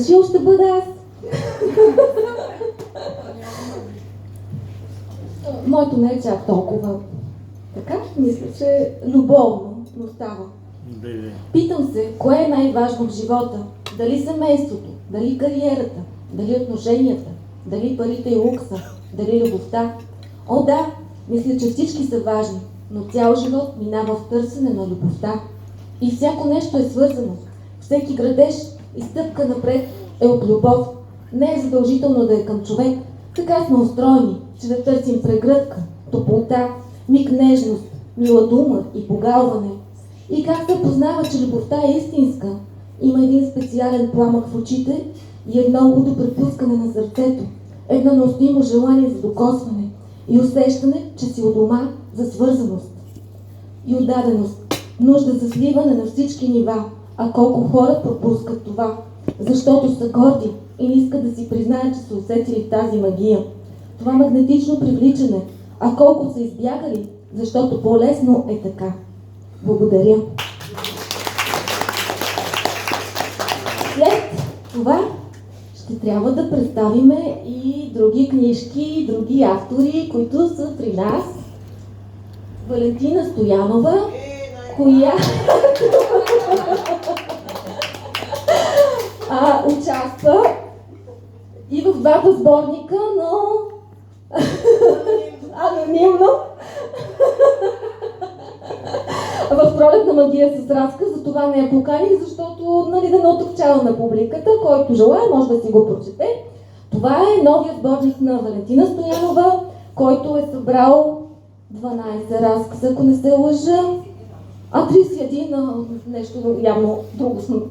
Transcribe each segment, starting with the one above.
Жил ще бъда аз. Моето не е чак толкова. Така, мисля, че любовно, но става. Питам се, кое е най-важно в живота? Дали семейството, дали кариерата, дали отношенията, дали парите и лукса, дали любовта? О, да, мисля, че всички са важни, но цял живот минава в търсене на любовта. И всяко нещо е свързано. Всеки градеж и стъпка напред е от любов. Не е задължително да е към човек. Така сме устроени, че да търсим прегръдка, топлота, миг нежност, мила дума и погалване. И как се познава, че любовта е истинска? Има един специален пламък в очите и едно лудо препускане на сърцето, едно неустимо желание за докосване и усещане, че си у дома за свързаност и отдаденост, нужда за сливане на всички нива. А колко хора пропускат това, защото са горди и не искат да си признаят, че са усетили тази магия. Това магнетично привличане, а колко са избягали, защото по-лесно е така. Благодаря. След това ще трябва да представиме и други книжки, и други автори, които са при нас. Валентина Стоянова, коя участва и в двата сборника, но анонимно. В Пролетна магия с разказ, за това не я поканих, защото да не отъпчаваме публиката, който желая, може да си го прочете. Това е новият сборник на Валентина Стоянова, който е събрал 12 разказа, ако не се лъжа, 31, нещо явно друго съм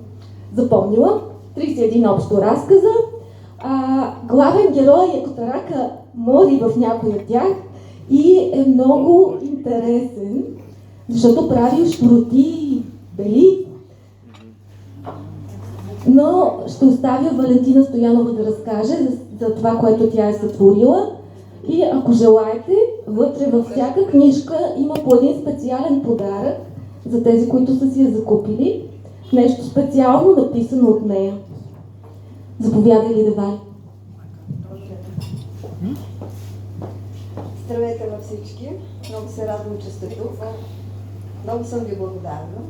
запомнила, 31 общо разказа. Главен герой е Котарака Мори в някой от тях и е много интересен, защото прави шпроти бели. Но ще оставя Валентина Стоянова да разкаже за това, което тя е сътворила. И ако желаете, вътре във всяка книжка има по един специален подарък за тези, които са си я закупили. Нещо специално написано от нея. Заповядай ли, Девай? Здравейте на всички! Много се радвам, че сте тук. Много съм ви благодарна.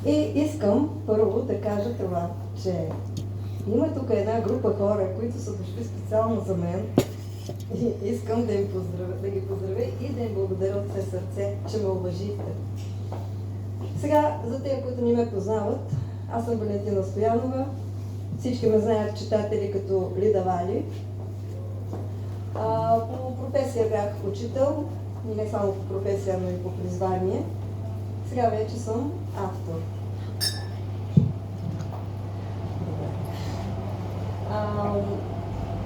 И искам първо да кажа това, че има тук една група хора, които са дошли специално за мен. И искам да ги поздравя и да им благодаря от все сърце, че ме уважихте. Сега, за тези, които не ме познават, аз съм Валентина Стоянова. Всички ме знаят читатели като Лида Вали. По професия бях учител, и не само по професия, но и по призвание. Сега вече съм автор.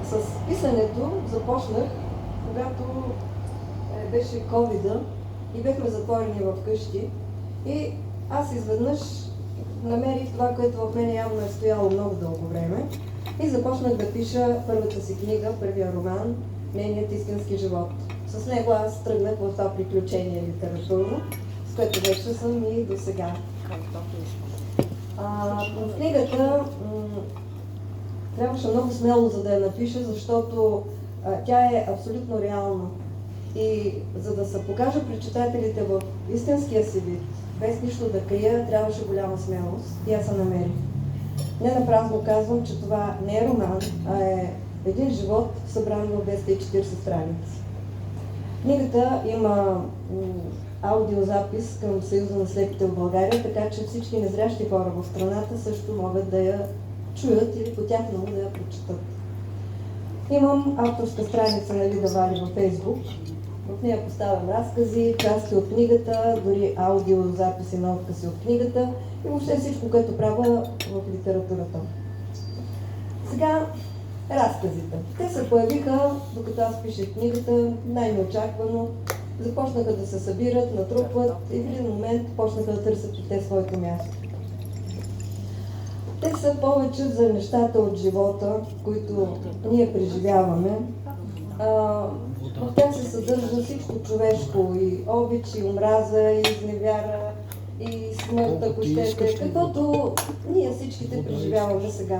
С писането започнах, когато беше ковида и бяхме затворени в къщи. И аз изведнъж намерих това, което в мен явно е стояло много дълго време и започнах да пиша първата си книга, първия роман "Нейният истински живот". С него аз тръгнах в това приключение литературно, с което вече съм и до сега. В книгата трябваше много смело, за да я напиша, защото тя е абсолютно реална. И за да се покажа пред читателите в истинския си вид, без нищо да крия, трябваше голяма смелост и аз се намерих. Не напразно казвам, че това не е роман, а е един живот, събран в 240 страници. Книгата има аудиозапис към Съюза на слепите в България, така че всички незрящи хора в страната също могат да я чуят или по тяхно да я прочитат. Имам авторска страница на Лида Вали във Фейсбук. В нея поставям разкази, части от книгата, дори аудиозаписи на откъси от книгата и въобще всичко, което правя в литературата. Сега разказите. Те се появиха, докато аз пишех книгата, най-неочаквано. Започнаха да се събират, натрупват и в един момент почнаха да търсят и те своето място. Те са повече за нещата от живота, които ние преживяваме. В тях се съдържа всичко човешко, и обич, и омраза, и изневяра, и смърт, ако щете, каквото ние всичките преживяваме сега.